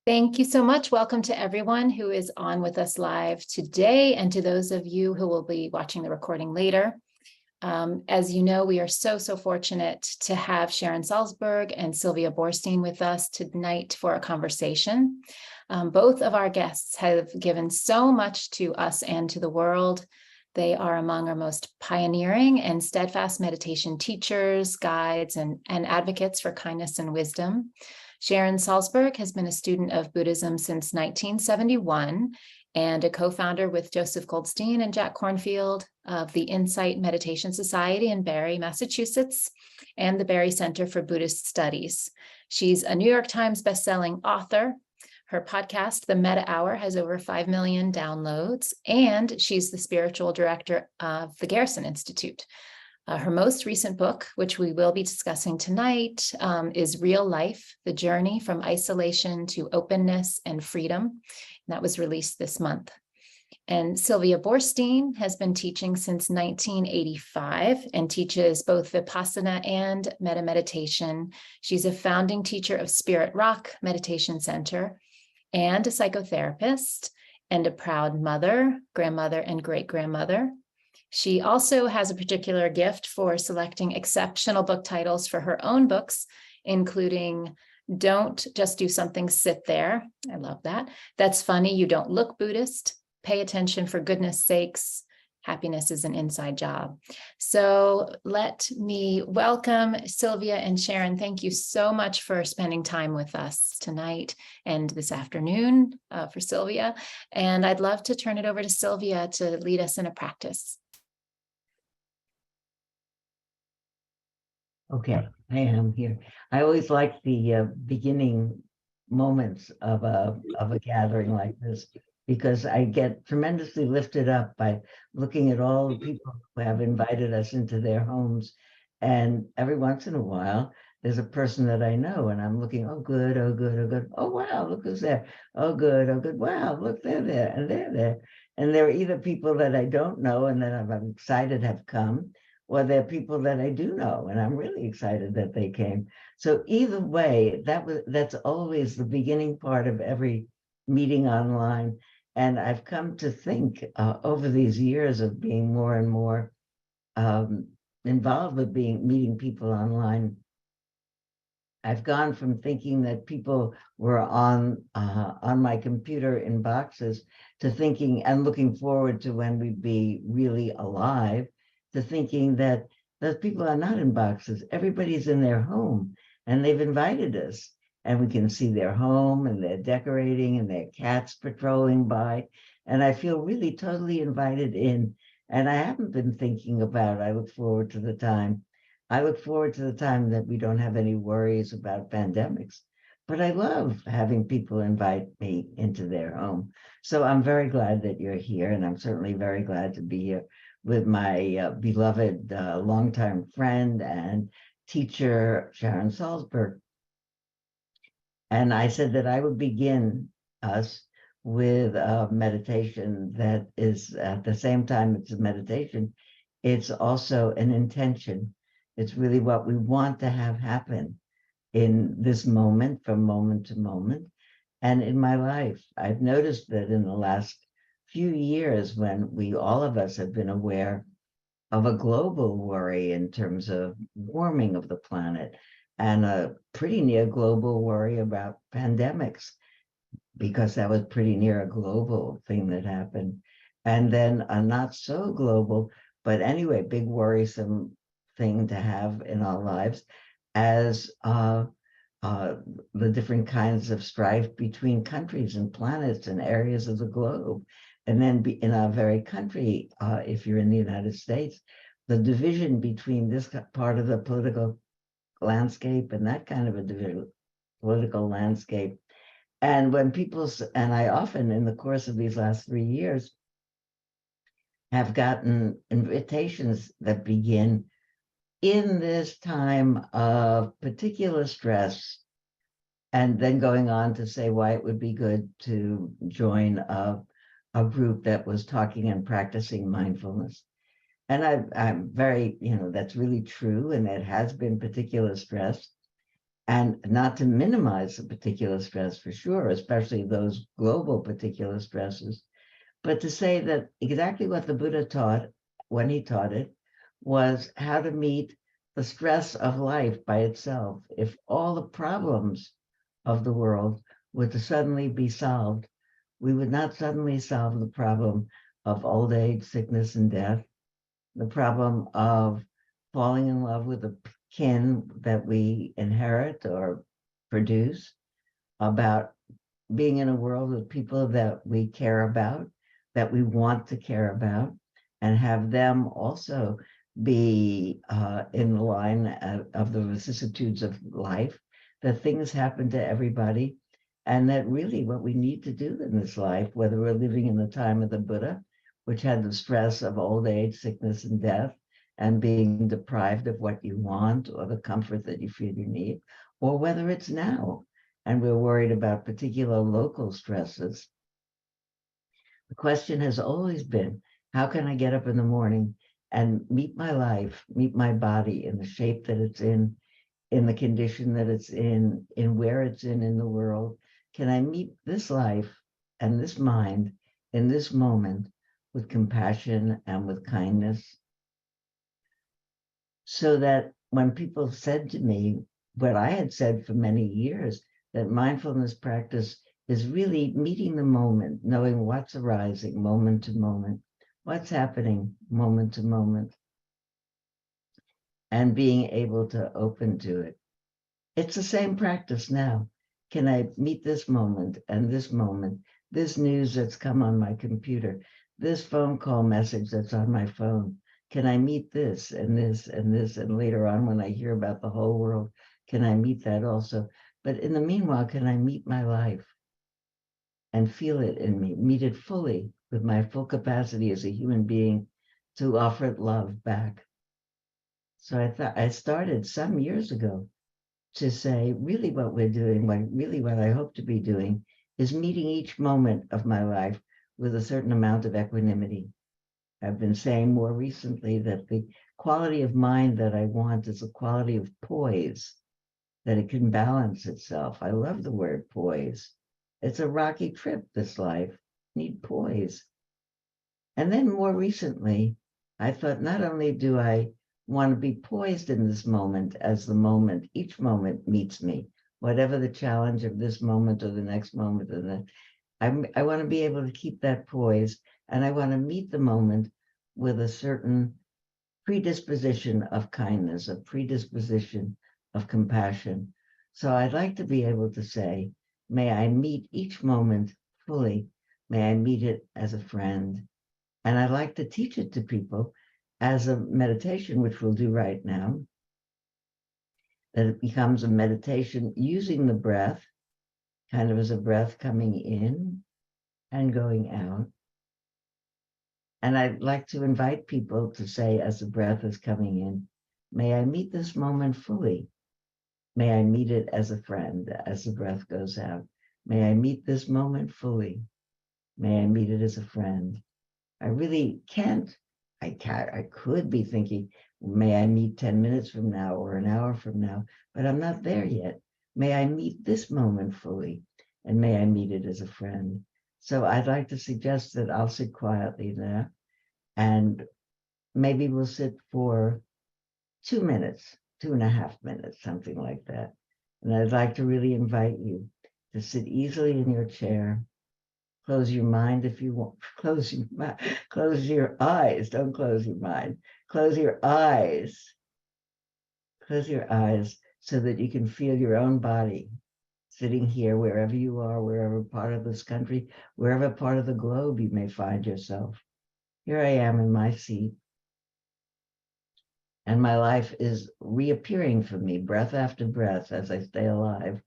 Thank you so much. Welcome to everyone who is on with us live today and to those of you who will be watching the recording later. As you know, we are so fortunate to have Sharon Salzberg and Sylvia Boorstein with us tonight for a conversation. Both of our guests have given so much to us and to the world. They are among our most pioneering and steadfast meditation teachers, guides, and advocates for kindness and wisdom. Sharon Salzberg has been a student of Buddhism since 1971 and a co-founder with Joseph Goldstein and Jack Kornfield of the Insight Meditation Society in Barre, Massachusetts, and the Barre Center for Buddhist Studies. She's a New York Times bestselling author. Her podcast, The Metta Hour, has over 5 million downloads, and she's the spiritual director of the Garrison Institute. Her most recent book, which we will be discussing tonight, is Real Life, The Journey from Isolation to Openness and Freedom. And that was released this month. And Sylvia Boorstein has been teaching since 1985 and teaches both Vipassana and Metta meditation. She's a founding teacher of Spirit Rock Meditation Center and a psychotherapist and a proud mother, grandmother, and great-grandmother. She also has a particular gift for selecting exceptional book titles for her own books, including Don't Just Do Something, Sit There. I love that. That's Funny, You Don't Look Buddhist. Pay Attention, For Goodness Sakes. Happiness is an Inside Job. So let me welcome Sylvia and Sharon. Thank you so much for spending time with us tonight and this afternoon for Sylvia. And I'd love to turn it over to Sylvia to lead us in a practice. Okay, I am here. I always like the beginning moments of a gathering like this because I get tremendously lifted up by looking at all the people who have invited us into their homes. And every once in a while, there's a person that I know, and I'm looking, oh, good, oh, good, oh, good. Oh, wow, look who's there. Oh, good, oh, good. Wow, look, they're there, and they're there. And they're either people that I don't know and that I'm excited have come, or they're people that I do know, and I'm really excited that they came. So either way, that's always the beginning part of every meeting online. And I've come to think over these years of being more and more involved with meeting people online. I've gone from thinking that people were on my computer in boxes to thinking and looking forward to when we'd be really alive, to thinking that those people are not in boxes. Everybody's in their home and they've invited us, and we can see their home and they're decorating and their cats patrolling by. And I feel really totally invited in. And I haven't been thinking about, I look forward to the time that we don't have any worries about pandemics. But I love having people invite me into their home. So I'm very glad that you're here, and I'm certainly very glad to be here with my beloved longtime friend and teacher, Sharon Salzberg. And I said that I would begin us with a meditation that is, at the same time it's a meditation, it's also an intention. It's really what we want to have happen in this moment, from moment to moment. And in my life, I've noticed that in the last few years, when all of us have been aware of a global worry in terms of warming of the planet and a pretty near global worry about pandemics, because that was pretty near a global thing that happened. And then a not so global, but anyway, big worrisome thing to have in our lives as the different kinds of strife between countries and planets and areas of the globe. And then in our very country, if you're in the United States, the division between this part of the political landscape and that kind of a political landscape. And when and I often, in the course of these last 3 years, have gotten invitations that begin in this time of particular stress, and then going on to say why it would be good to join a group that was talking and practicing mindfulness. And I'm very, that's really true, and it has been particular stress. and not to minimize the particular stress for sure, especially those global particular stresses, but to say that exactly what the Buddha taught when he taught it was how to meet the stress of life by itself. If all the problems of the world were to suddenly be solved, we would not suddenly solve the problem of old age, sickness, and death, the problem of falling in love with a kin that we inherit or produce, about being in a world with people that we care about, that we want to care about, and have them also be in the line of the vicissitudes of life, that things happen to everybody, and that really what we need to do in this life, whether we're living in the time of the Buddha, which had the stress of old age, sickness, and death, and being deprived of what you want or the comfort that you feel you need, or whether it's now, and we're worried about particular local stresses. The question has always been, how can I get up in the morning and meet my life, meet my body in the shape that it's in the condition that it's in where it's in the world? Can I meet this life and this mind in this moment with compassion and with kindness? So that when people said to me what I had said for many years, that mindfulness practice is really meeting the moment, knowing what's arising moment to moment, what's happening moment to moment, and being able to open to it. It's the same practice now. Can I meet this moment and this moment, this news that's come on my computer, this phone call message that's on my phone? Can I meet this and this and this? And later on, when I hear about the whole world, can I meet that also? But in the meanwhile, can I meet my life and feel it in me, meet it fully with my full capacity as a human being to offer it love back? So I started some years ago to say, really what we're doing, what I hope to be doing, is meeting each moment of my life with a certain amount of equanimity. I've been saying more recently that the quality of mind that I want is a quality of poise, that it can balance itself. I love the word poise. It's a rocky trip, this life. Need poise. And then more recently, I thought, not only do I want to be poised in this moment as the moment, each moment meets me, whatever the challenge of this moment or the next moment, I want to be able to keep that poise, and I want to meet the moment with a certain predisposition of kindness, a predisposition of compassion. So I'd like to be able to say, may I meet each moment fully. May I meet it as a friend. And I'd like to teach it to people as a meditation, which we'll do right now, that it becomes a meditation using the breath, kind of as a breath coming in and going out. And I'd like to invite people to say, as the breath is coming in, may I meet this moment fully. May I meet it as a friend as the breath goes out. May I meet this moment fully. May I meet it as a friend. I really can't. I could be thinking, may I meet 10 minutes from now or an hour from now, but I'm not there yet. May I meet this moment fully, and may I meet it as a friend. So I'd like to suggest that I'll sit quietly there, and maybe we'll sit for 2 minutes, 2.5 minutes, something like that. And I'd like to really invite you to sit easily in your chair. Close your mind if you want. Close your eyes. Don't close your mind. Close your eyes. Close your eyes so that you can feel your own body sitting here, wherever you are, wherever part of this country, wherever part of the globe you may find yourself. Here I am in my seat, and my life is reappearing for me, breath after breath, as I stay alive.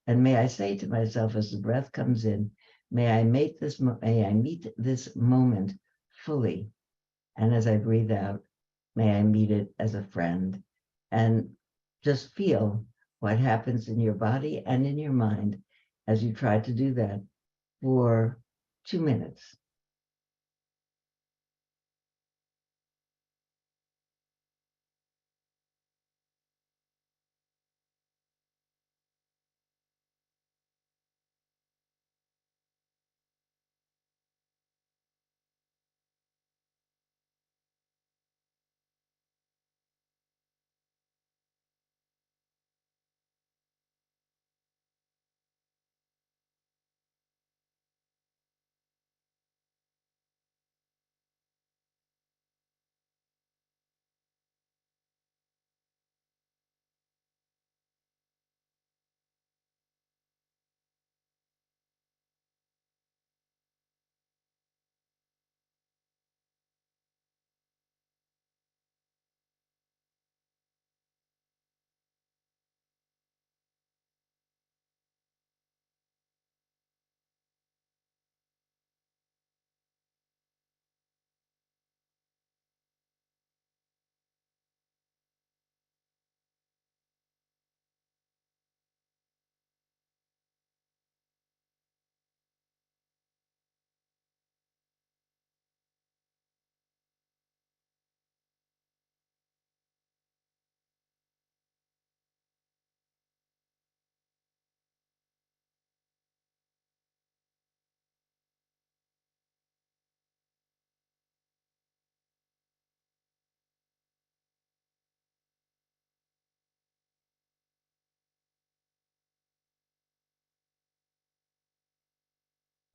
And may I say to myself, as the breath comes in, may I meet this moment fully. And as I breathe out, may I meet it as a friend. And just feel what happens in your body and in your mind as you try to do that for 2 minutes.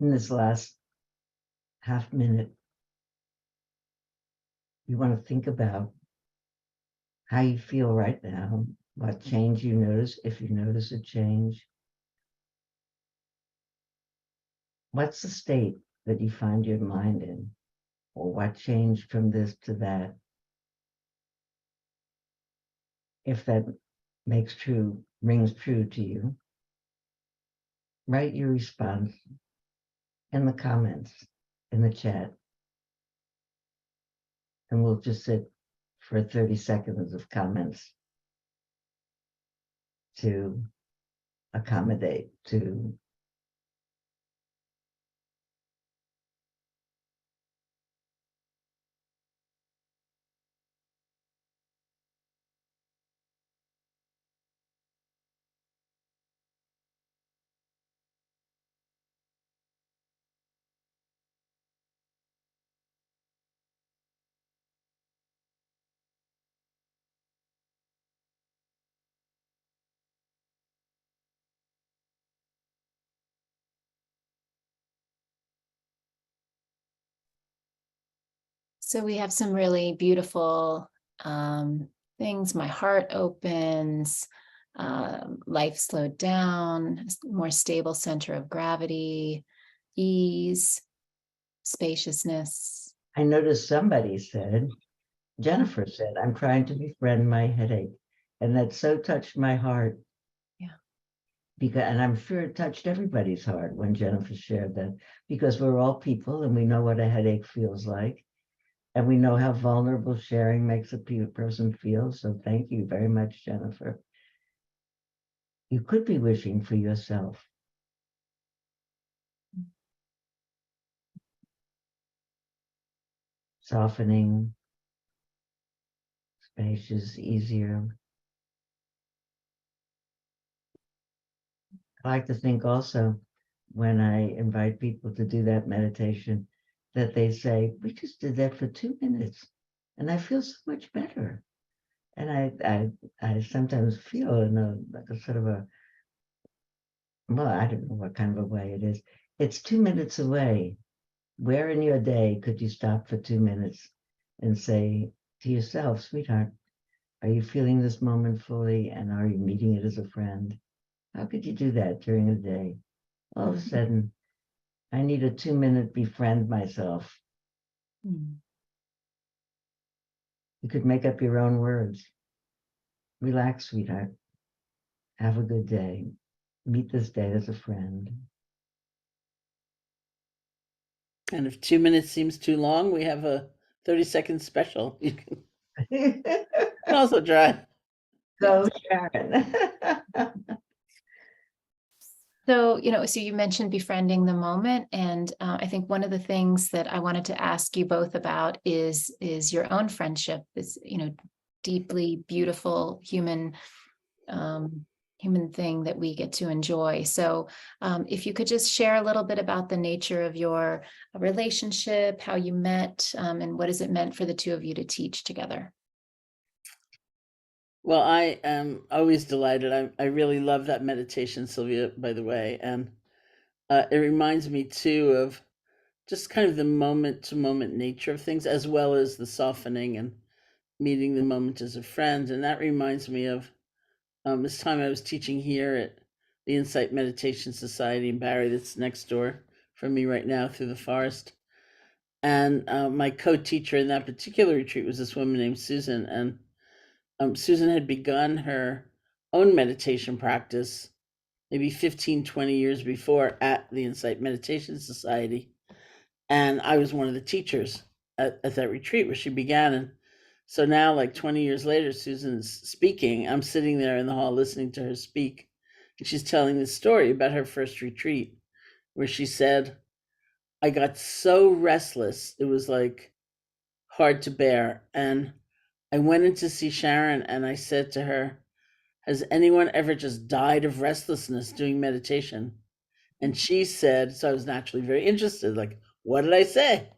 in this last half minute, you want to think about how you feel right now, what change you notice, if you notice a change. What's the state that you find your mind in? Or what changed from this to that? If that rings true to you, write your response in the comments, in the chat, and we'll just sit for 30 seconds of comments to accommodate, to So we have some really beautiful things. My heart opens, life slowed down, more stable center of gravity, ease, spaciousness. I noticed somebody said, Jennifer said, I'm trying to befriend my headache. And that so touched my heart. Yeah. And I'm sure it touched everybody's heart when Jennifer shared that, because we're all people and we know what a headache feels like. And we know how vulnerable sharing makes a person feel. So thank you very much, Jennifer. You could be wishing for yourself. Softening, spacious, easier. I like to think also when I invite people to do that meditation that they say, we just did that for 2 minutes and I feel so much better. And I sometimes feel in like a sort of well, I don't know what kind of a way it is. It's 2 minutes away. Where in your day could you stop for 2 minutes and say to yourself, sweetheart, are you feeling this moment fully and are you meeting it as a friend? How could you do that during the day? All of a sudden, I need a 2-minute befriend myself. Mm. You could make up your own words. Relax, sweetheart. Have a good day. Meet this day as a friend. And if 2 minutes seems too long, we have a 30-second special. You can also try. Go, Sharon. So, so you mentioned befriending the moment, and I think one of the things that I wanted to ask you both about is your own friendship, this, deeply beautiful human thing that we get to enjoy. So, if you could just share a little bit about the nature of your relationship, how you met, and what has it meant for the two of you to teach together? Well, I am always delighted. I really love that meditation, Sylvia, by the way. And it reminds me too of just kind of the moment to moment nature of things, as well as the softening and meeting the moment as a friend. And that reminds me of this time I was teaching here at the Insight Meditation Society in Barrie, that's next door from me right now through the forest. And my co-teacher in that particular retreat was this woman named Susan. And Susan had begun her own meditation practice maybe 15, 20 years before at the Insight Meditation Society. And I was one of the teachers at that retreat where she began. And so now, like 20 years later, Susan's speaking. I'm sitting there in the hall listening to her speak. And she's telling this story about her first retreat where she said, I got so restless. It was like hard to bear. And I went in to see Sharon and I said to her, has anyone ever just died of restlessness doing meditation? And she said, so I was naturally very interested, like, what did I say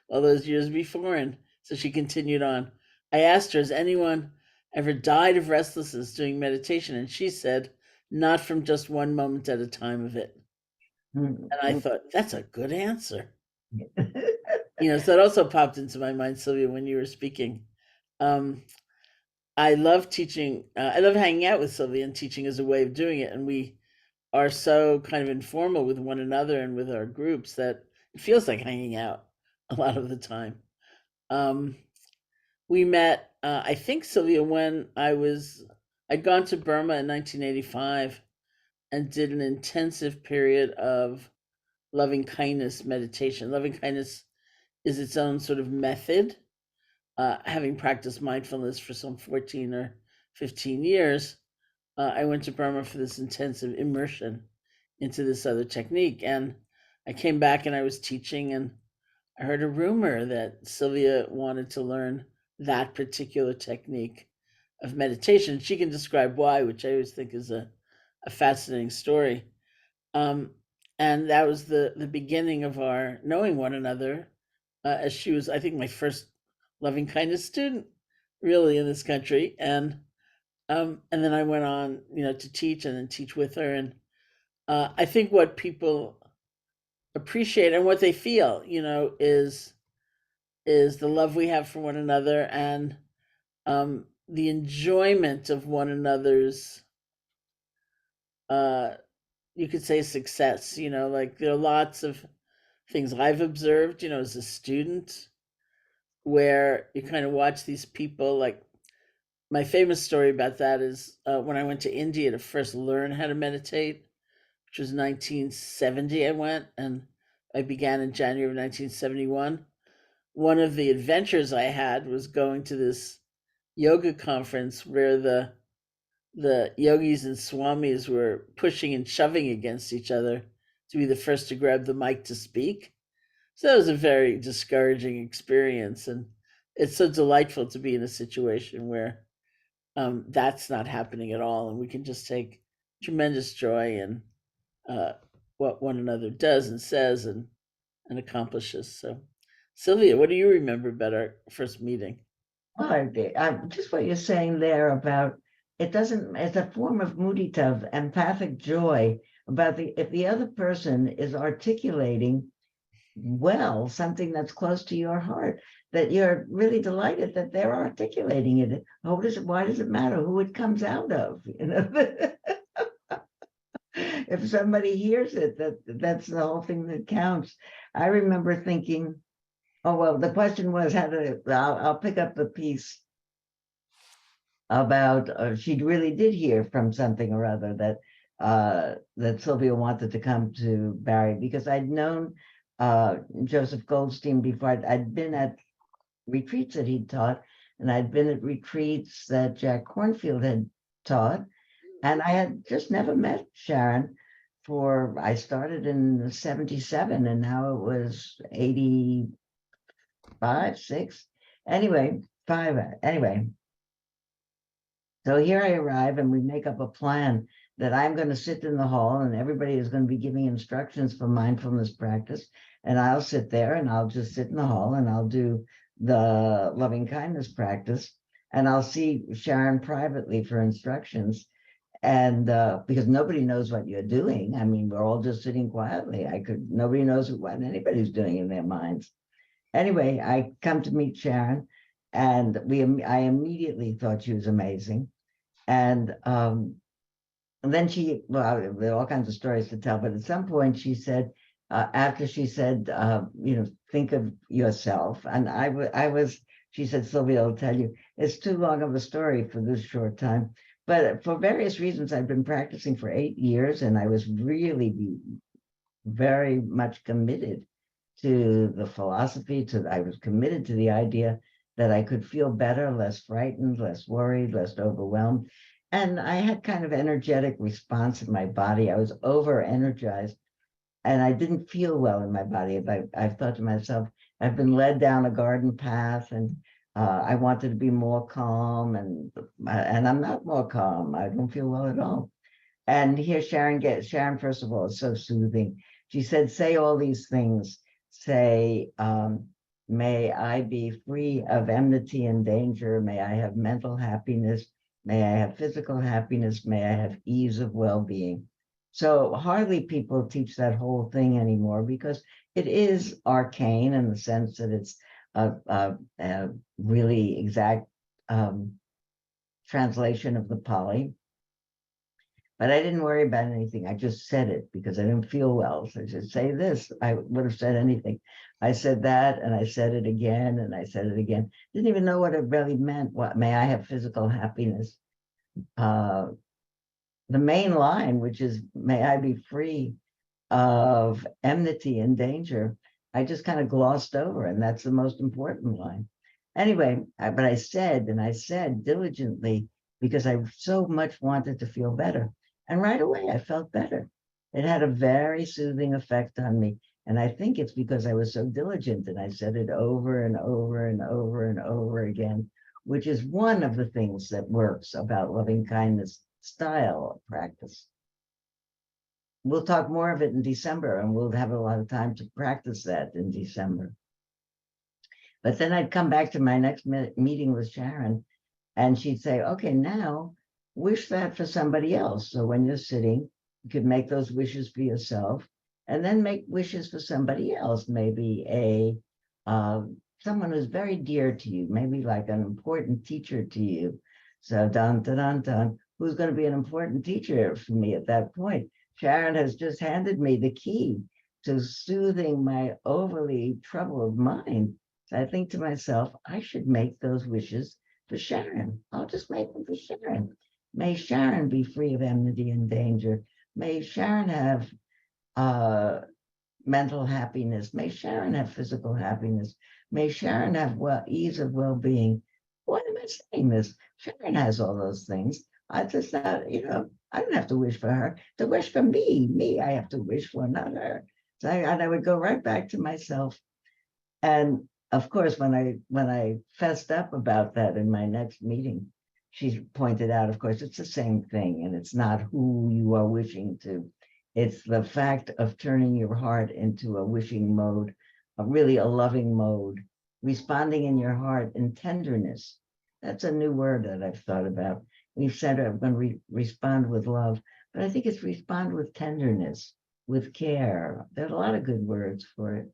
all those years before? And so she continued on. I asked her, has anyone ever died of restlessness doing meditation? And she said, not from just one moment at a time of it. Mm, And I thought, that's a good answer. So it also popped into my mind, Sylvia, when you were speaking. I love teaching. I love hanging out with Sylvia, and teaching is a way of doing it. And we are so kind of informal with one another and with our groups that it feels like hanging out a lot of the time. Um, we met, I think, Sylvia, when I'd gone to Burma in 1985 and did an intensive period of loving kindness meditation. Loving kindness is its own sort of method. Having practiced mindfulness for some 14 or 15 years, I went to Burma for this intensive immersion into this other technique. And I came back and I was teaching, and I heard a rumor that Sylvia wanted to learn that particular technique of meditation. She can describe why, which I always think is a fascinating story. Um, and that was the beginning of our knowing one another, as she was, I think, my first loving kindness student, really, in this country. And then I went on, to teach and then teach with her. And I think what people appreciate and what they feel, is the love we have for one another, and the enjoyment of one another's, you could say, success. Like, there are lots of things I've observed, as a student, where you kind of watch these people. Like, my famous story about that is when I went to India to first learn how to meditate, which was 1970. I went, and I began in January of 1971. One of the adventures I had was going to this yoga conference where the yogis and swamis were pushing and shoving against each other to be the first to grab the mic to speak. So that was a very discouraging experience, and it's so delightful to be in a situation where that's not happening at all, and we can just take tremendous joy in what one another does and says and accomplishes. So, Sylvia, what do you remember about our first meeting? Just what you're saying there about it doesn't, it's a form of mudita, empathic joy about if the other person is articulating well something that's close to your heart, that you're really delighted that they're articulating it. Why does it matter who it comes out of? If somebody hears it, that's the whole thing that counts. I remember thinking, oh, well, the question was I'll pick up the piece about she really did hear from something or other that Sylvia wanted to come to Barry, because I'd known Joseph Goldstein before. I'd been at retreats that he'd taught, and I'd been at retreats that Jack Kornfield had taught, and I had just never met Sharon. I started in 77, and now it was 85, 6, anyway, 5, anyway. So here I arrive, and we make up a plan that I'm going to sit in the hall, and everybody is going to be giving instructions for mindfulness practice. And I'll sit there, and I'll just sit in the hall, and I'll do the loving kindness practice. And I'll see Sharon privately for instructions. And because nobody knows what you're doing. I mean, we're all just sitting quietly. Nobody knows what anybody's doing in their minds. Anyway, I come to meet Sharon, and I immediately thought she was amazing. And then well, there are all kinds of stories to tell, but at some point she said, after she said, think of yourself. And she said, Sylvia, I'll tell you, it's too long of a story for this short time. But for various reasons, I've been practicing for 8 years, and I was really very much committed to the philosophy. I was committed to the idea that I could feel better, less frightened, less worried, less overwhelmed. And I had kind of energetic response in my body. I was over-energized, and I didn't feel well in my body. I thought to myself, I've been led down a garden path, and I wanted to be more calm, and I'm not more calm. I don't feel well at all. And here Sharon, first of all, is so soothing. She said, say all these things. Say, may I be free of enmity and danger. May I have mental happiness. May I have physical happiness. May I have ease of well-being. So hardly people teach that whole thing anymore because it is arcane in the sense that it's a really exact translation of the Pali. But I didn't worry about anything. I just said it because I didn't feel well. So I said, say this. I would have said anything. I said that, and I said it again, and I said it again. Didn't even know what it really meant. What, may I have physical happiness? The main line, which is, may I be free of enmity and danger, I just kind of glossed over, and that's the most important line. Anyway, but I said, and I said diligently, because I so much wanted to feel better. And right away, I felt better. It had a very soothing effect on me. And I think it's because I was so diligent and I said it over and over and over and over again, which is one of the things that works about loving kindness style practice. We'll talk more of it in December, and we'll have a lot of time to practice that in December. But then I'd come back to my next meeting with Sharon, and she'd say, okay, now wish that for somebody else. So when you're sitting, you could make those wishes for yourself, and then make wishes for somebody else, maybe someone who's very dear to you, maybe like an important teacher to you. So dun, dun, dun, dun, who's going to be an important teacher for me at that point? Sharon has just handed me the key to soothing my overly troubled mind. So I think to myself, I should make those wishes for Sharon. I'll just make them for Sharon. May Sharon be free of enmity and danger. May Sharon have mental happiness. May Sharon have physical happiness. May Sharon have ease of well-being. Why am I saying this? Sharon has all those things. I just not, I don't have to wish for her. To wish for me. Me, I have to wish for, not her. So I would go right back to myself. And of course, when I fessed up about that in my next meeting, she pointed out, of course, it's the same thing, and it's not who you are wishing to. It's the fact of turning your heart into a wishing mode, really a loving mode, responding in your heart in tenderness. That's a new word that I've thought about. We've said I'm going to respond with love, but I think it's respond with tenderness, with care. There's a lot of good words for it.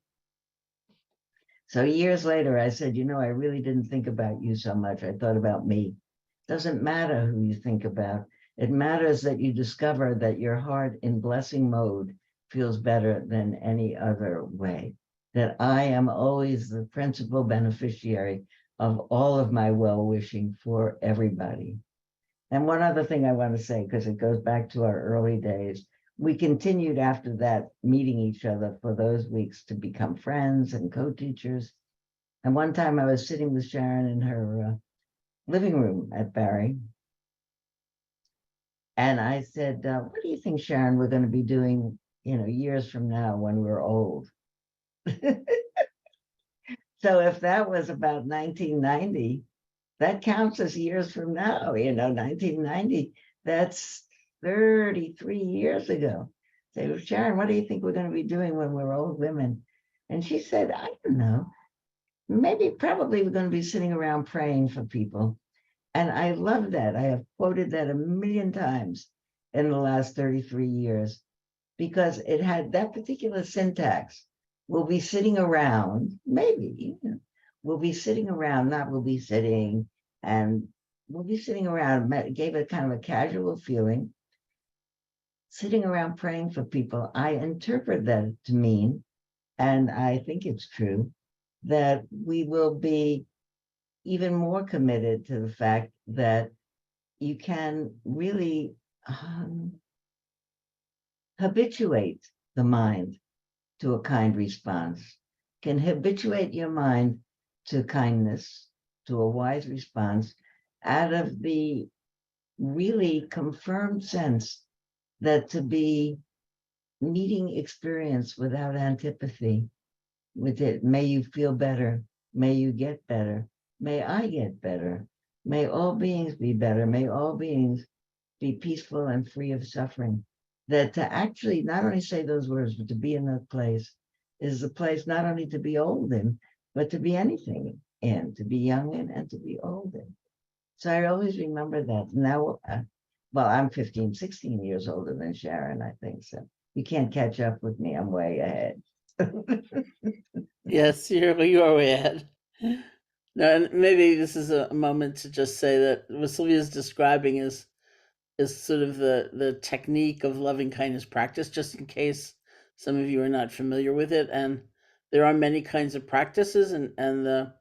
So years later, I said, I really didn't think about you so much. I thought about me. Doesn't matter who you think about. It matters that you discover that your heart in blessing mode feels better than any other way. That I am always the principal beneficiary of all of my well-wishing for everybody. And one other thing I want to say, because it goes back to our early days, we continued after that meeting each other for those weeks to become friends and co-teachers. And one time I was sitting with Sharon in her living room at Barry. And I said, what do you think, Sharon, we're going to be doing, years from now when we're old? So if that was about 1990, that counts as years from now, 1990, that's 33 years ago. Say, Sharon, what do you think we're going to be doing when we're old women? And she said, I don't know. Probably we're going to be sitting around praying for people. And I love that. I have quoted that a million times in the last 33 years because it had that particular syntax. We'll be sitting around, maybe, we'll be sitting around, not we'll be sitting, and we'll be sitting around, gave it kind of a casual feeling. Sitting around praying for people, I interpret that to mean, and I think it's true, that we will be even more committed to the fact that you can really habituate the mind to a kind response, can habituate your mind to kindness, to a wise response, out of the really confirmed sense that to be meeting experience without antipathy with it, may you feel better, may you get better, may I get better, may all beings be better, may all beings be peaceful and free of suffering. That to actually not only say those words, but to be in that place is the place not only to be old in, but to be anything in, to be young in and to be old in. So I always remember that. Now, well, I'm 15, 16 years older than Sharon, I think. So you can't catch up with me. I'm way ahead. Yes, you are way ahead. No, and maybe this is a moment to just say that what Sylvia's describing is sort of the technique of loving kindness practice, just in case some of you are not familiar with it. And there are many kinds of practices, and the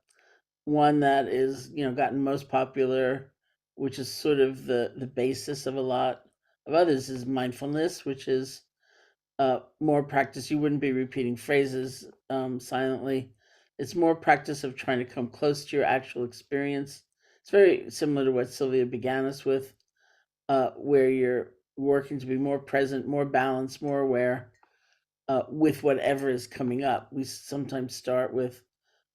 one that is, gotten most popular, which is sort of the basis of a lot of others, is mindfulness, which is more practice. You wouldn't be repeating phrases silently. It's more practice of trying to come close to your actual experience. It's very similar to what Sylvia began us with, where you're working to be more present, more balanced, more aware with whatever is coming up. We sometimes start with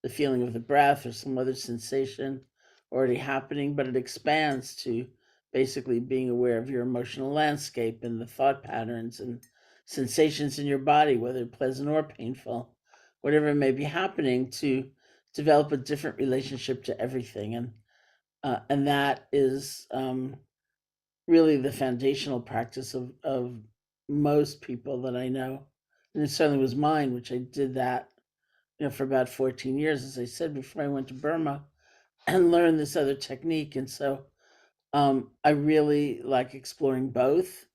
the feeling of the breath or some other sensation already happening, but it expands to basically being aware of your emotional landscape and the thought patterns and sensations in your body, whether pleasant or painful, whatever may be happening, to develop a different relationship to everything. And that is really the foundational practice of most people that I know. And it certainly was mine, which I did that, for about 14 years, as I said, before I went to Burma and learned this other technique. And so I really like exploring both.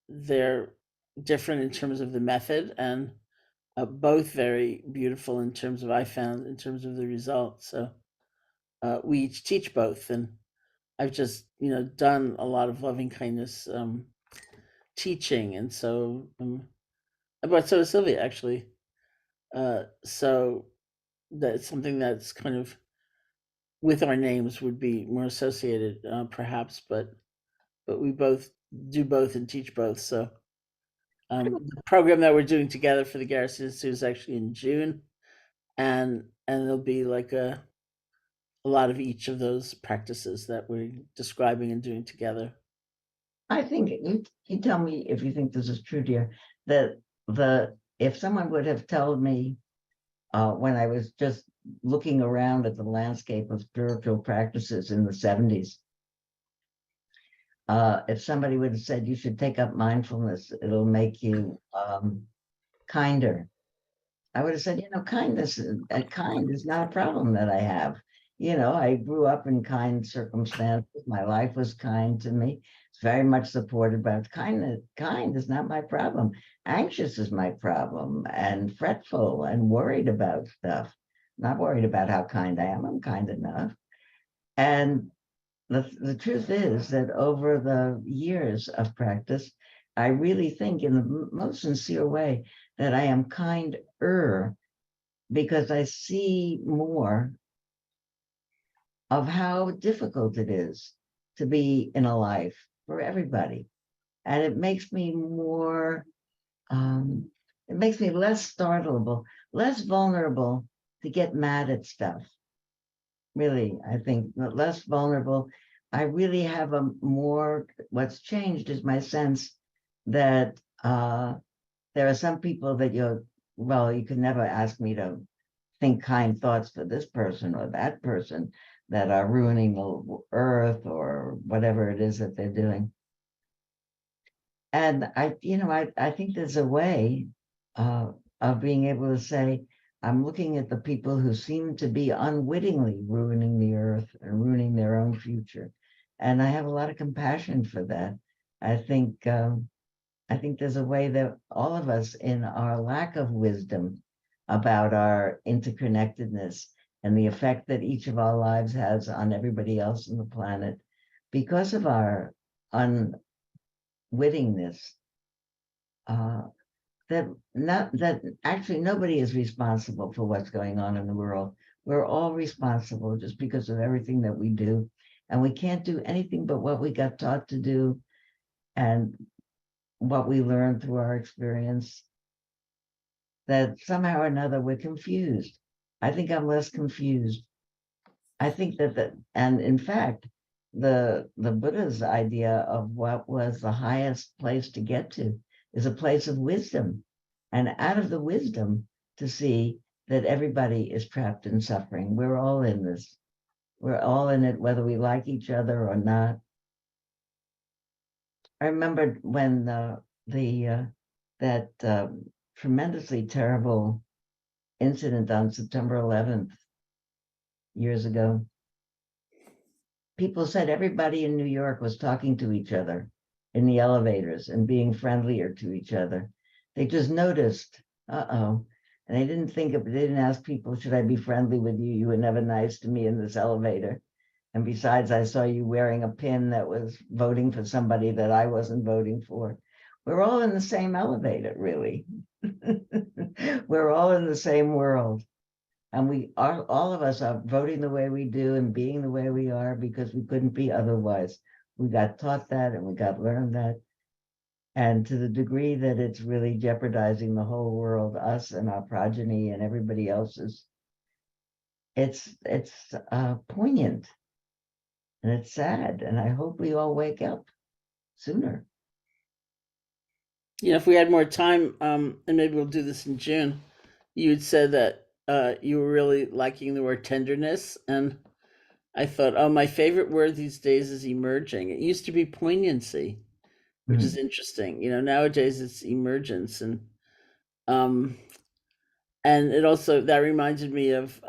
They're different in terms of the method, and both very beautiful in terms of, I found, in terms of the results. So we each teach both, and I've just, done a lot of loving kindness teaching, and so, but so is Sylvia, actually. So that's something that's kind of with our names would be more associated, perhaps, but we both do both and teach both. So the program that we're doing together for the Garrison Institute is actually in June, and there'll be like a lot of each of those practices that we're describing and doing together. I think you tell me if you think this is true, dear, that if someone would have told me when I was just looking around at the landscape of spiritual practices in the 70s, if somebody would have said you should take up mindfulness, it'll make you kinder, I would have said, kindness, kind is not a problem that I have. I grew up in kind circumstances. My life was kind to me. It's very much supported by kindness. Kind is not my problem. Anxious is my problem, and fretful and worried about stuff. Not worried about how kind I am. I'm kind enough. And the truth is that over the years of practice, I really think in the most sincere way that I am kinder, because I see more of how difficult it is to be in a life for everybody. And it makes me more, it makes me less startleable, less vulnerable to get mad at stuff. Really, I think less vulnerable. I really have what's changed is my sense that there are some people that you could never ask me to think kind thoughts for this person or that person that are ruining the earth or whatever it is that they're doing. And I think there's a way of being able to say, I'm looking at the people who seem to be unwittingly ruining the earth and ruining their own future. And I have a lot of compassion for that. I think there's a way that all of us, in our lack of wisdom about our interconnectedness and the effect that each of our lives has on everybody else on the planet, because of our unwittingness, that actually nobody is responsible for what's going on in the world. We're all responsible just because of everything that we do, and we can't do anything but what we got taught to do and what we learned through our experience. That somehow or another we're confused. I think I'm less confused. I think and in fact, the Buddha's idea of what was the highest place to get to is a place of wisdom, and out of the wisdom to see that everybody is trapped in suffering. We're all in this. We're all in it, whether we like each other or not. I remember when that tremendously terrible incident on September 11th years ago. People said everybody in New York was talking to each other in the elevators and being friendlier to each other. They just noticed, and they didn't ask people, should I be friendly with you? You were never nice to me in this elevator. And besides, I saw you wearing a pin that was voting for somebody that I wasn't voting for. We're all in the same elevator, really. We're all in the same world. And we are, all of us are voting the way we do and being the way we are because we couldn't be otherwise. We got taught that and we got learned that. And to the degree that it's really jeopardizing the whole world, us and our progeny and everybody else's, it's poignant. And it's sad, and I hope we all wake up sooner. If we had more time, and maybe we'll do this in June, you had said that you were really liking the word tenderness, and I thought, oh, my favorite word these days is emerging. It used to be poignancy, which is interesting. Nowadays it's emergence, and it also, that reminded me of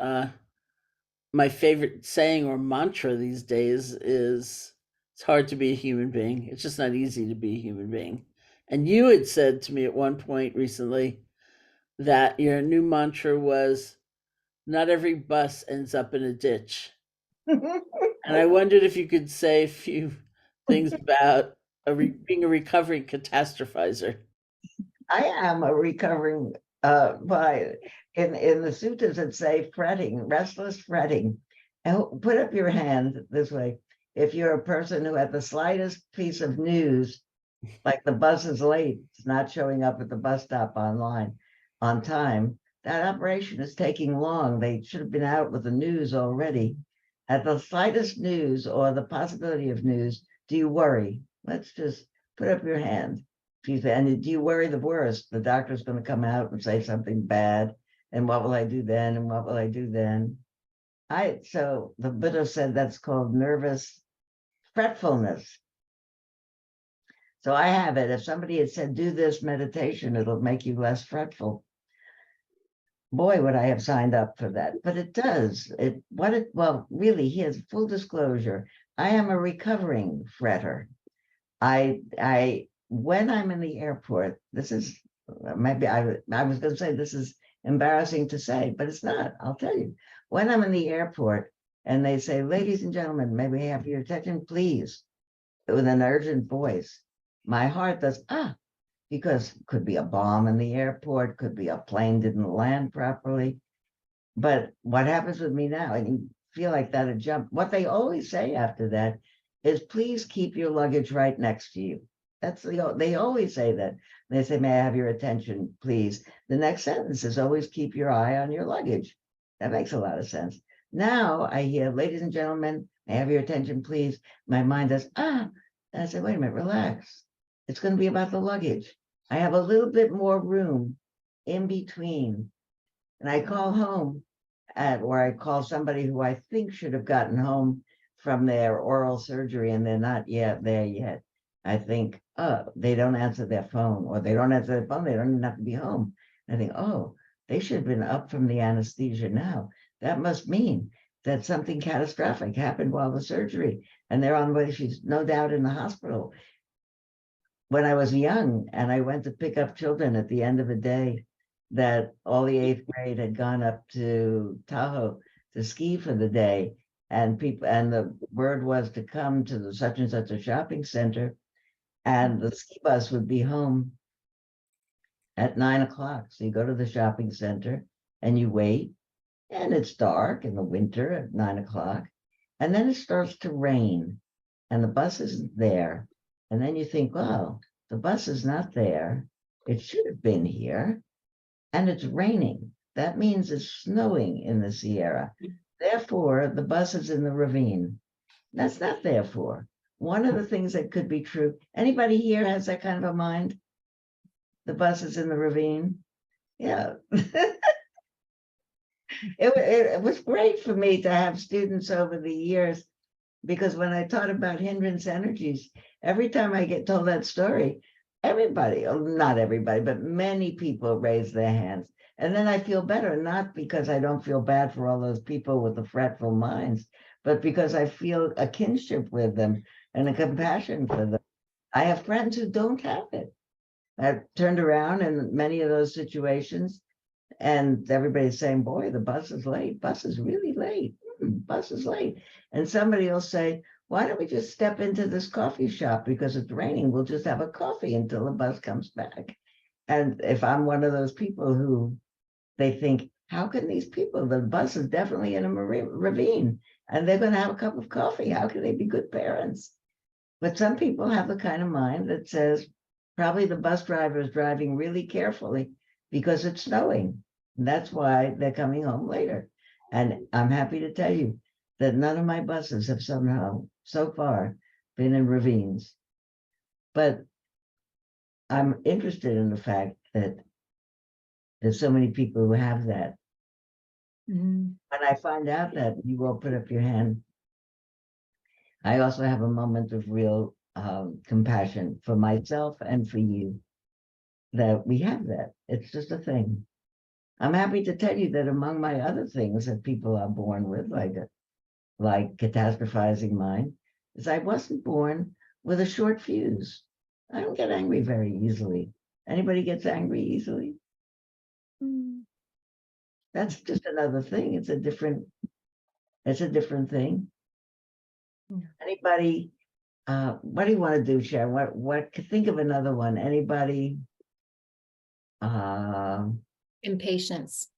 my favorite saying or mantra these days is, it's hard to be a human being. It's just not easy to be a human being. And you had said to me at one point recently that your new mantra was, not every bus ends up in a ditch. And I wondered if you could say a few things about being a recovering catastrophizer. I am a recovering, in the sutras that say fretting, restless fretting. And put up your hand this way. If you're a person who had the slightest piece of news, like the bus is late, it's not showing up at the bus stop on time, that operation is taking long. They should have been out with the news already. At the slightest news or the possibility of news, do you worry? Let's just put up your hand. And do you worry the worst? The doctor's going to come out and say something bad. And what will I do then? And what will I do then? So the Buddha said that's called nervous fretfulness. So I have it. If somebody had said, do this meditation, it'll make you less fretful. Boy, would I have signed up for that. But it does. Well, really, here's full disclosure. I am a recovering fretter. When I'm in the airport, this is, maybe I was going to say this is embarrassing to say, but it's not. I'll tell you. When I'm in the airport and they say, ladies and gentlemen, may we have your attention, please, with an urgent voice, my heart does, because it could be a bomb in the airport, could be a plane didn't land properly. But what happens with me now, and you feel like that a jump, what they always say after that is, please keep your luggage right next to you. They always say that. They say, may I have your attention, please? The next sentence is always keep your eye on your luggage. That makes a lot of sense. Now I hear, ladies and gentlemen, may I have your attention, please? My mind does, and I say, wait a minute, relax. It's going to be about the luggage. I have a little bit more room in between. And I call home or I call somebody who I think should have gotten home from their oral surgery and they're not there yet. I think, they don't answer their phone, or they don't answer their phone. They don't even have to be home. And I think, they should have been up from the anesthesia now. That must mean that something catastrophic happened while the surgery, and they're on the way. She's no doubt in the hospital. When I was young and I went to pick up children at the end of the day, that all the 8th grade had gone up to Tahoe to ski for the day, and the word was to come to the such and such a shopping center, and the ski bus would be home at 9 o'clock. So you go to the shopping center and you wait, and it's dark in the winter at 9 o'clock, and then it starts to rain and the bus isn't there. And then you think, well, the bus is not there. It should have been here. And it's raining. That means it's snowing in the Sierra. Therefore, the bus is in the ravine. That's not therefore. One of the things that could be true. Anybody here has that kind of a mind? The bus is in the ravine? Yeah. It was great for me to have students over the years, because when I taught about hindrance energies, every time I get told that story, everybody, not everybody, but many people raise their hands. And then I feel better, not because I don't feel bad for all those people with the fretful minds, but because I feel a kinship with them and a compassion for them. I have friends who don't have it. I've turned around in many of those situations, and everybody's saying, boy, the bus is late. Bus is really late. Bus is late. And somebody will say, why don't we just step into this coffee shop because it's raining? We'll just have a coffee until the bus comes back. And if I'm one of those people who they think, how can these people, the bus is definitely in a ravine and they're going to have a cup of coffee. How can they be good parents? But some people have the kind of mind that says, probably the bus driver is driving really carefully because it's snowing. And that's why they're coming home later. And I'm happy to tell you that none of my buses have somehow so far been in ravines. But I'm interested in the fact that there's so many people who have that. Mhm. When I find out that, you all put up your hand, I also have a moment of real compassion for myself and for you, that we have that. It's just a thing. I'm happy to tell you that among my other things that people are born with, like catastrophizing mind, is I wasn't born with a short fuse. I don't get angry very easily. Anybody gets angry easily? Mm. That's just another thing. It's a different thing. Yeah. Anybody, what do you want to do, Sharon? Think of another one. Anybody, uh, Impatience.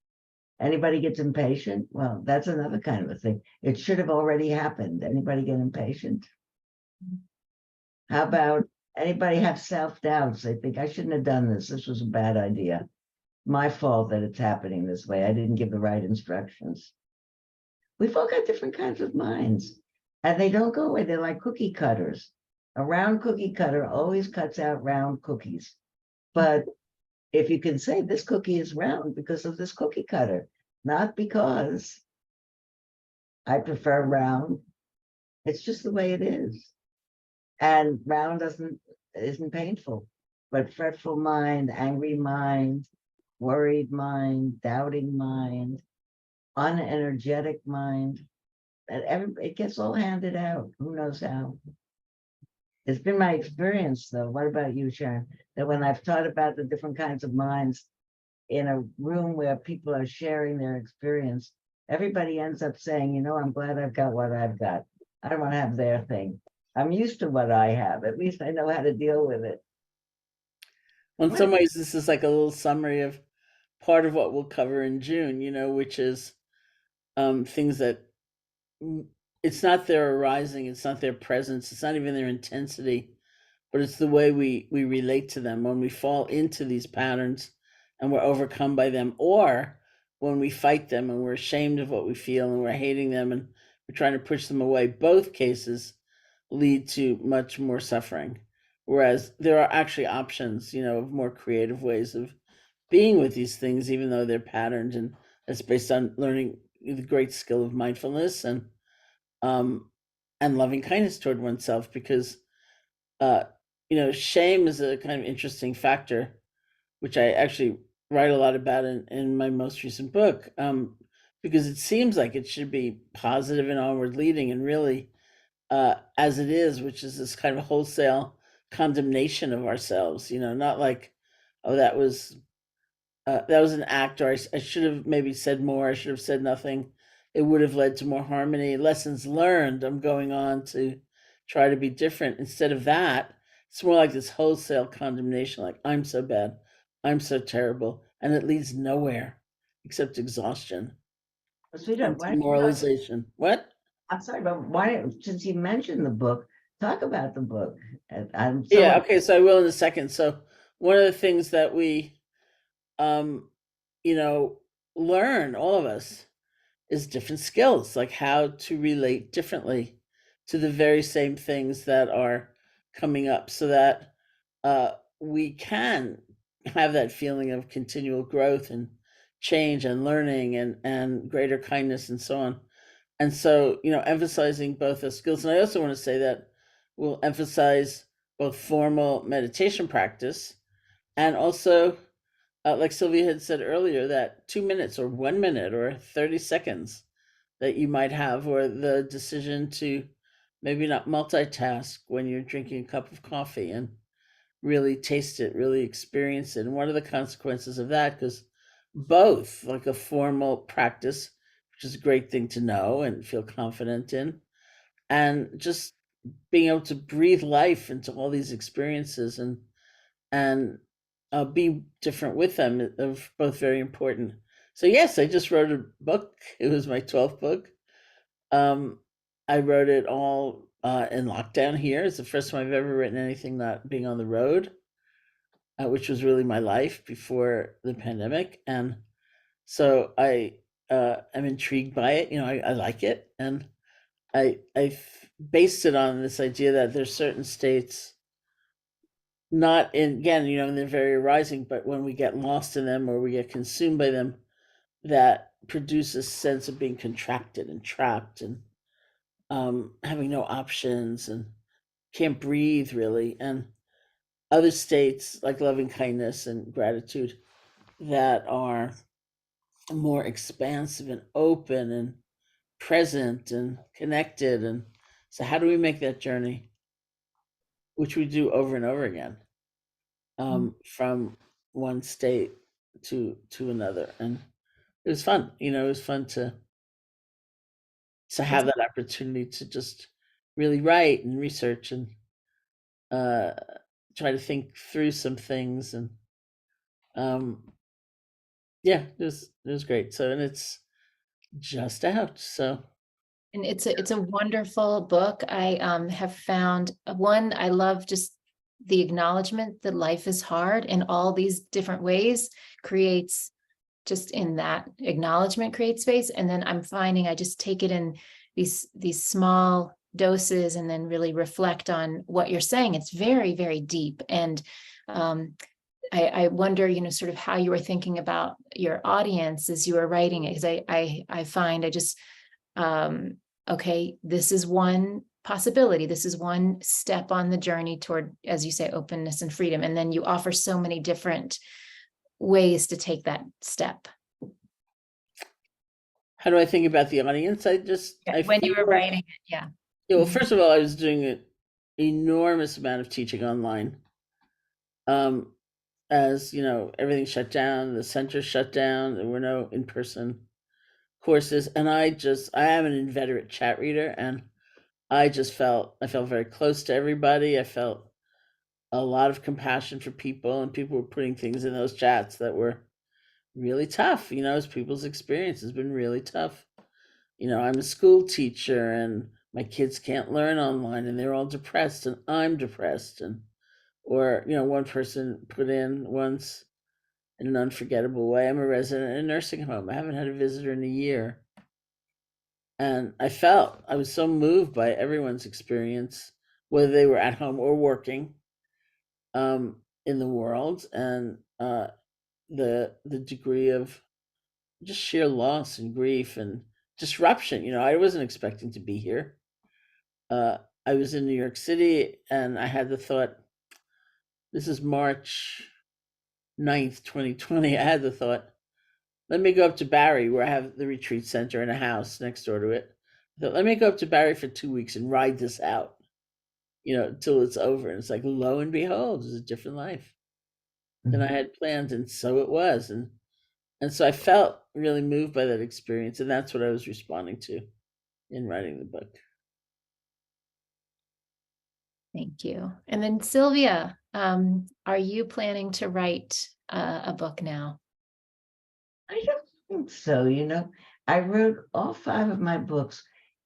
anybody gets impatient? Well, that's another kind of a thing. It should have already happened. Anybody get impatient? How about anybody have self-doubts? They think, I shouldn't have done this. This was a bad idea. My fault that it's happening this way. I didn't give the right instructions. We've all got different kinds of minds, and they don't go away. They're like cookie cutters. A round cookie cutter always cuts out round cookies. But if you can say this cookie is round because of this cookie cutter, not because I prefer round, it's just the way it is. And round isn't painful, but fretful mind, angry mind, worried mind, doubting mind, unenergetic mind, it gets all handed out. Who knows how? It's been my experience, though. What about you, Sharon? That when I've taught about the different kinds of minds in a room where people are sharing their experience, everybody ends up saying, I'm glad I've got what I've got. I don't want to have their thing. I'm used to what I have. At least I know how to deal with it. Well, in some ways, this is like a little summary of part of what we'll cover in June, which is things that it's not their arising, it's not their presence, it's not even their intensity, but it's the way we relate to them when we fall into these patterns and we're overcome by them, or when we fight them and we're ashamed of what we feel and we're hating them and we're trying to push them away. Both cases lead to much more suffering. Whereas there are actually options, of more creative ways of being with these things, even though they're patterned, and it's based on learning the great skill of mindfulness um, and loving kindness toward oneself. Because shame is a kind of interesting factor, which I actually write a lot about in my most recent book, because it seems like it should be positive and onward leading, and really, as it is, which is this kind of wholesale condemnation of ourselves, not like, oh, that was an act, or I should have maybe said more, I should have said nothing. It would have led to more harmony. Lessons learned. I'm going on to try to be different. Instead of that, it's more like this wholesale condemnation, like, I'm so bad, I'm so terrible, and it leads nowhere except exhaustion and demoralization. What? I'm sorry, but since you mentioned the book, talk about the book. Yeah, okay, so I will in a second. So one of the things that we um learn, all of us, is different skills, like how to relate differently to the very same things that are coming up, so that we can have that feeling of continual growth and change and learning and greater kindness and so on. And so, emphasizing both the skills. And I also want to say that we'll emphasize both formal meditation practice and also, like Sylvia had said earlier, that 2 minutes or 1 minute or 30 seconds that you might have, or the decision to maybe not multitask when you're drinking a cup of coffee and really taste it, really experience it. And what are the consequences of that? Because both, like a formal practice, which is a great thing to know and feel confident in, and just being able to breathe life into all these experiences and be different with them are both very important. So yes, I just wrote a book. It was my 12th book. I wrote it all in lockdown here. It's the first time I've ever written anything not being on the road, which was really my life before the pandemic. And so I am intrigued by it. I like it, and I based it on this idea that there's certain states, not in, again, they're very arising, but when we get lost in them or we get consumed by them, that produce a sense of being contracted and trapped and having no options and can't breathe really. And other states like loving kindness and gratitude that are more expansive and open and present and connected. And so how do we make that journey, which we do over and over again, from one state to another? And it was fun. It was fun to have that opportunity to just really write and research and try to think through some things. And yeah, it was great. So, and it's just out. So, And it's a wonderful book. I have found one, I love just the acknowledgement that life is hard in all these different ways, creates, just in that acknowledgement, creates space. And then I'm finding I just take it in these small doses and then really reflect on what you're saying. It's very, very deep. And I wonder, sort of how you were thinking about your audience as you were writing it, because I find I just okay, this is one possibility. This is one step on the journey toward, as you say, openness and freedom. And then you offer so many different ways to take that step. How do I think about the audience? When you were writing it, yeah. Well, first of all, I was doing an enormous amount of teaching online. As everything shut down, the center shut down, there were no in-person courses, and I am an inveterate chat reader, and I felt very close to everybody. I felt a lot of compassion for people, and people were putting things in those chats that were really tough. As people's experience has been really tough. I'm a school teacher and my kids can't learn online and they're all depressed and I'm depressed. Or one person put in once in an unforgettable way, I'm a resident in a nursing home. I haven't had a visitor in a year. And I was so moved by everyone's experience, whether they were at home or working in the world, and the degree of just sheer loss and grief and disruption. I wasn't expecting to be here. I was in New York City and I had the thought, this is March 9th, 2020. I had the thought, let me go up to Barrie, where I have the retreat center and a house next door to it. I thought, let me go up to Barrie for 2 weeks and ride this out, till it's over. And it's like, lo and behold, it's a different life than I had planned. And so it was. And so I felt really moved by that experience. And that's what I was responding to in writing the book. Thank you. And then Sylvia, are you planning to write a book now? I don't think so. I wrote all 5 of my books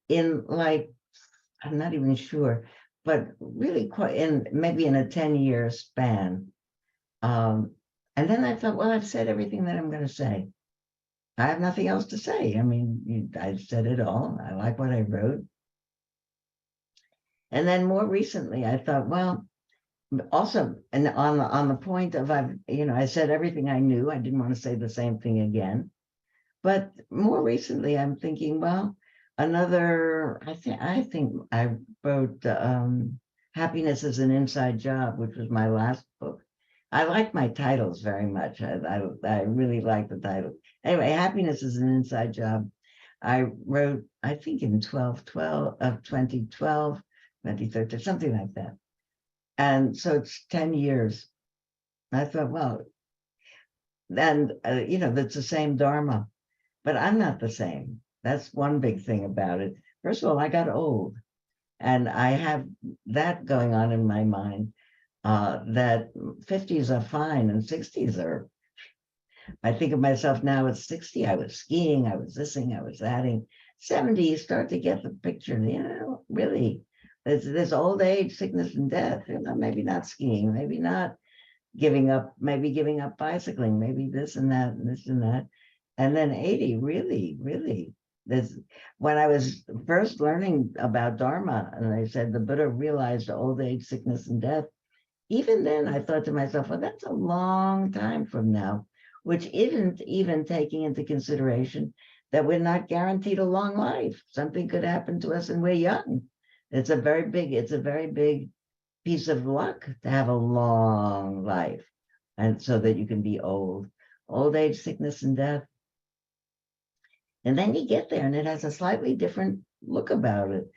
in I'm not even sure, but really quite maybe in a 10-year span. And then I thought, well, I've said everything that I'm going to say. I have nothing else to say. I mean, I've said it all. I like what I wrote. And then more recently, I thought, well, also, and on the point of I said everything I knew. I didn't want to say the same thing again. But more recently, I'm thinking, well, I think I wrote Happiness is an Inside Job, which was my last book. I like my titles very much. I really like the title. Anyway, Happiness is an Inside Job. I wrote, I think in 2012, 2013, something like that. And so it's 10 years. I thought, well, and that's the same Dharma, but I'm not the same. That's one big thing about it. First of all, I got old, and I have that going on in my mind, that 50s are fine and 60s are, I think of myself now at 60, I was skiing, I was thising, I was thating. 70, you start to get the picture, really. There's old age, sickness, and death. Maybe not skiing, maybe not maybe giving up bicycling, maybe this and that and this and that. And then 80, really. When I was first learning about Dharma, and they said the Buddha realized old age, sickness, and death, even then I thought to myself, well, that's a long time from now, which isn't even taking into consideration that we're not guaranteed a long life. Something could happen to us and we're young. It's a very big piece of luck to have a long life, and so that you can be old age, sickness, and death. And then you get there and it has a slightly different look about it.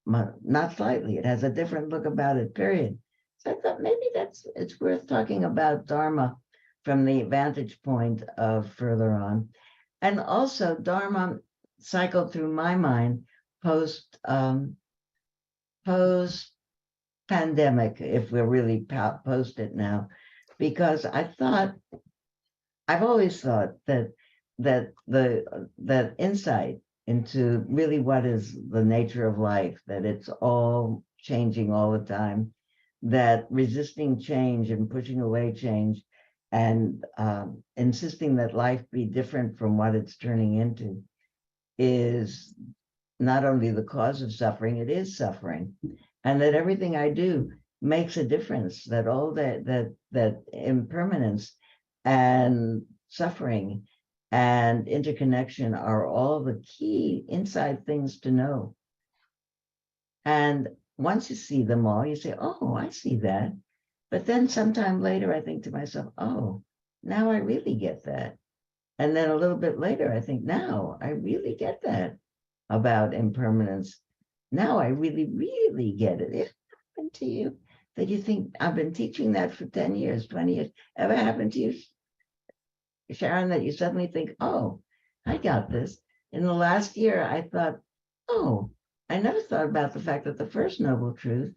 Not slightly, it has a different look about it, period. So I thought maybe it's worth talking about Dharma from the vantage point of further on. And also Dharma cycled through my mind post pandemic, if we're really post it now, because I've always thought that insight into really what is the nature of life, that it's all changing all the time, that resisting change and pushing away change and insisting that life be different from what it's turning into is not only the cause of suffering, it is suffering. And that everything I do makes a difference, that all that impermanence and suffering and interconnection are all the key inside things to know. And once you see them all, you say, oh, I see that. But then sometime later, I think to myself, oh, now I really get that. And then a little bit later, I think, now I really get that about impermanence. Now I really, really get it. It happened to you that you think, I've been teaching that for 10 years, 20 years. Ever happened to you, Sharon, that you suddenly think, oh, I got this? In the last year, I thought, oh, I never thought about the fact that the first noble truth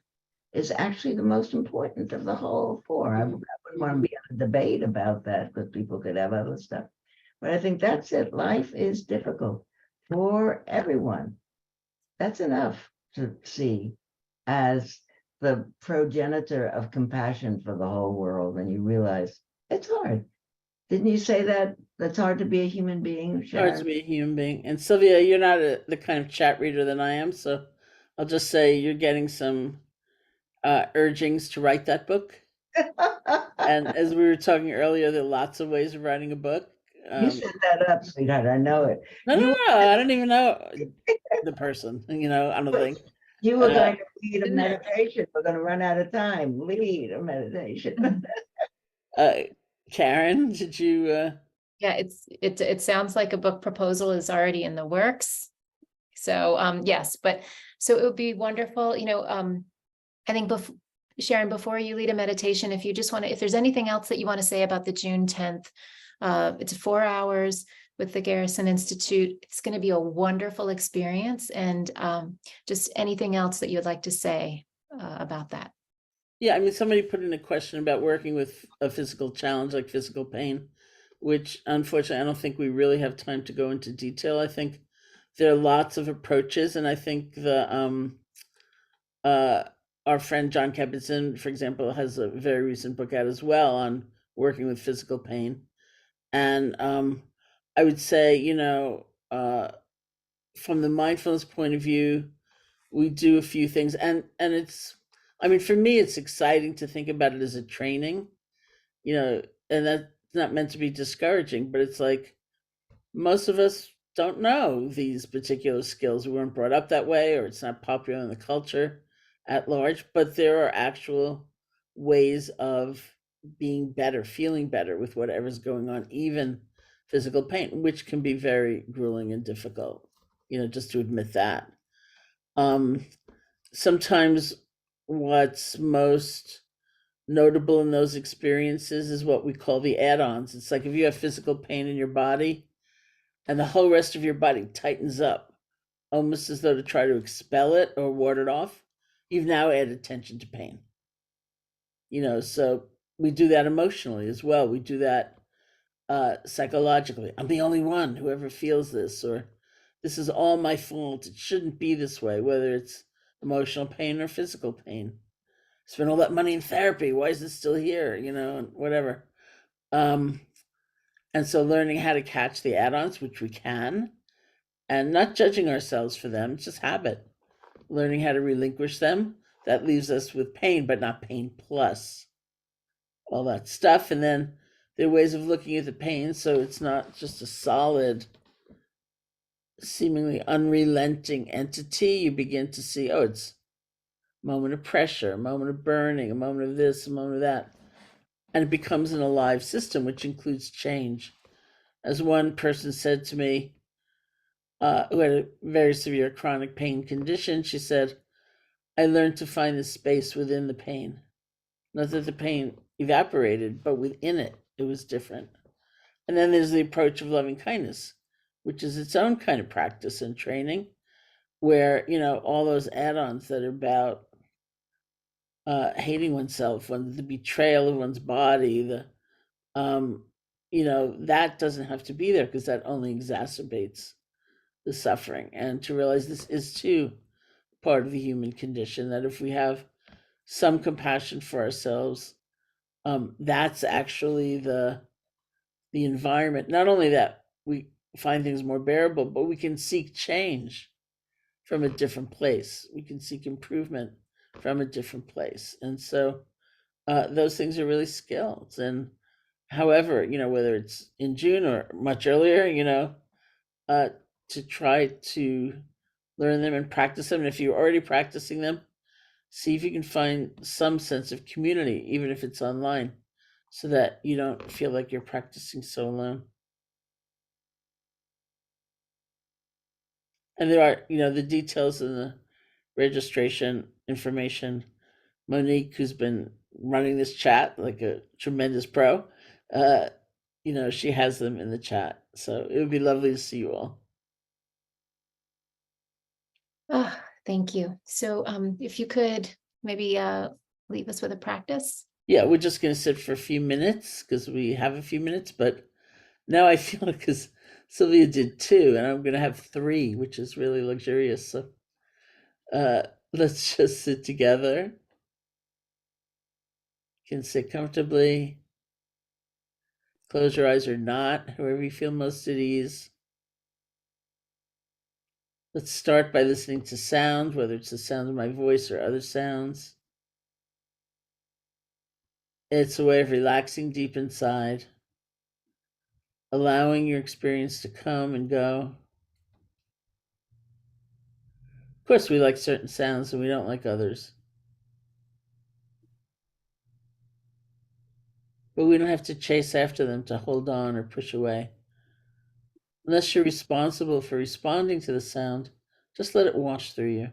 is actually the most important of the whole four. I wouldn't want to be in a debate about that because people could have other stuff. But I think that's it. Life is difficult for everyone. That's enough to see as the progenitor of compassion for the whole world. And you realize it's hard. Didn't you say that? That's hard to be a human being, Sharon? Hard to be a human being. And Sylvia, you're not the kind of chat reader that I am, so I'll just say you're getting some urgings to write that book. And as we were talking earlier, there are lots of ways of writing a book. You set that up, sweetheart. I know it. No, I don't even know the person. I don't think. You were going to lead a meditation. We're going to run out of time. Lead a meditation. Karen, did you? Yeah, it sounds like a book proposal is already in the works. So yes, but so it would be wonderful. I think Sharon, before you lead a meditation, if you just want to, if there's anything else that you want to say about the June 10th, it's 4 hours with the Garrison Institute. It's going to be a wonderful experience, and just anything else that you'd like to say about that. Yeah, I mean, somebody put in a question about working with a physical challenge like physical pain, which unfortunately I don't think we really have time to go into detail. I think there are lots of approaches, and I think our friend John Kabat-Zinn, for example, has a very recent book out as well on working with physical pain. And I would say, from the mindfulness point of view, we do a few things, and it's, I mean, for me, it's exciting to think about it as a training, and that's not meant to be discouraging, but it's like most of us don't know these particular skills. We weren't brought up that way, or it's not popular in the culture. at large, but there are actual ways of being better, feeling better with whatever's going on, even physical pain, which can be very grueling and difficult, just to admit that. Sometimes what's most notable in those experiences is what we call the add-ons. It's like if you have physical pain in your body and the whole rest of your body tightens up, almost as though to try to expel it or ward it off, you've now added tension to pain. So we do that emotionally as well. We do that psychologically. I'm the only one who ever feels this, or this is all my fault. It shouldn't be this way, whether it's emotional pain or physical pain. Spent all that money in therapy. Why is it still here? And whatever. And so learning how to catch the add-ons, which we can, and not judging ourselves for them, it's just habit. Learning how to relinquish them, that leaves us with pain, but not pain plus all that stuff. And then there are ways of looking at the pain, so it's not just a solid, seemingly unrelenting entity. You begin to see, oh, it's a moment of pressure, a moment of burning, a moment of this, a moment of that. And it becomes an alive system, which includes change. As one person said to me, who had a very severe chronic pain condition, she said, I learned to find the space within the pain. Not that the pain evaporated, but within it, it was different. And then there's the approach of loving kindness, which is its own kind of practice and training, where, all those add-ons that are about hating oneself, the betrayal of one's body, that doesn't have to be there, because that only exacerbates the suffering. And to realize this is too part of the human condition, that if we have some compassion for ourselves, that's actually the environment. Not only that we find things more bearable, but we can seek change from a different place. We can seek improvement from a different place. And so those things are really skills. And however, whether it's in June or much earlier, to try to learn them and practice them. And if you're already practicing them, see if you can find some sense of community, even if it's online, so that you don't feel like you're practicing so alone. And there are, the details in the registration information. Monique, who's been running this chat like a tremendous pro, she has them in the chat. So it would be lovely to see you all. Oh, thank you. So if you could maybe leave us with a practice. Yeah, we're just going to sit for a few minutes because we have a few minutes, but now I feel it because Sylvia did 2 and I'm going to have 3, which is really luxurious. So let's just sit together. You can sit comfortably. Close your eyes or not, however you feel most at ease. Let's start by listening to sound, whether it's the sound of my voice or other sounds. It's a way of relaxing deep inside, allowing your experience to come and go. Of course, we like certain sounds and we don't like others. But we don't have to chase after them to hold on or push away. Unless you're responsible for responding to the sound, just let it wash through you.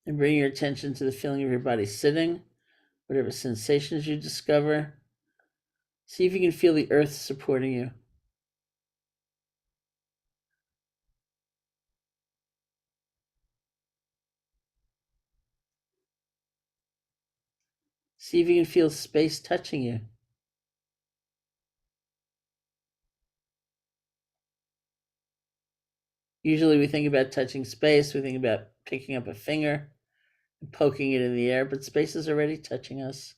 And bring your attention to the feeling of your body sitting, whatever sensations you discover. See if you can feel the earth supporting you. See if you can feel space touching you. Usually we think about touching space, we think about picking up a finger and poking it in the air, but space is already touching us.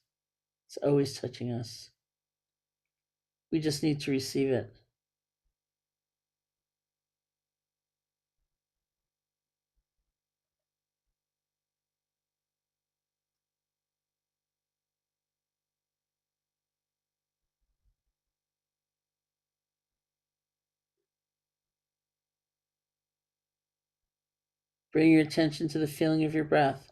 It's always touching us. We just need to receive it. Bring your attention to the feeling of your breath.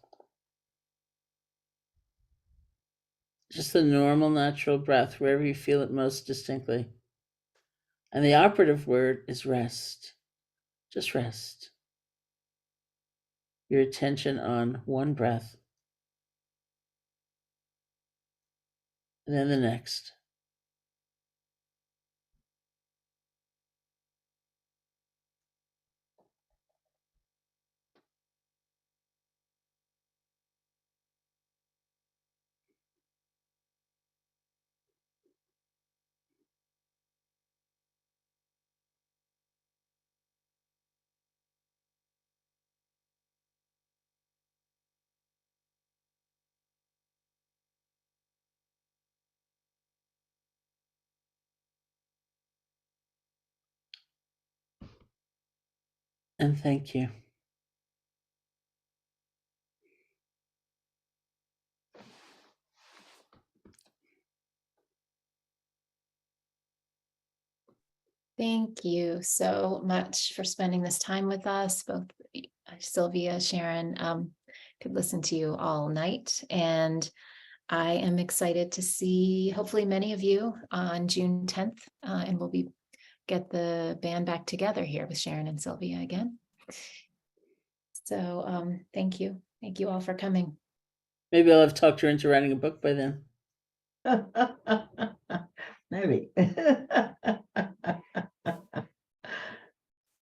Just the normal, natural breath, wherever you feel it most distinctly. And the operative word is rest. Just rest. Your attention on one breath, and then the next. And thank you. Thank you so much for spending this time with us, both Sylvia, Sharon. Could listen to you all night, and I am excited to see hopefully many of you on June 10th, and we'll get the band back together here with Sharon and Sylvia again. So thank you. Thank you all for coming. Maybe I'll have talked her into writing a book by then. Maybe. All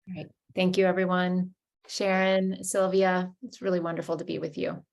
right. Thank you, everyone. Sharon, Sylvia, it's really wonderful to be with you.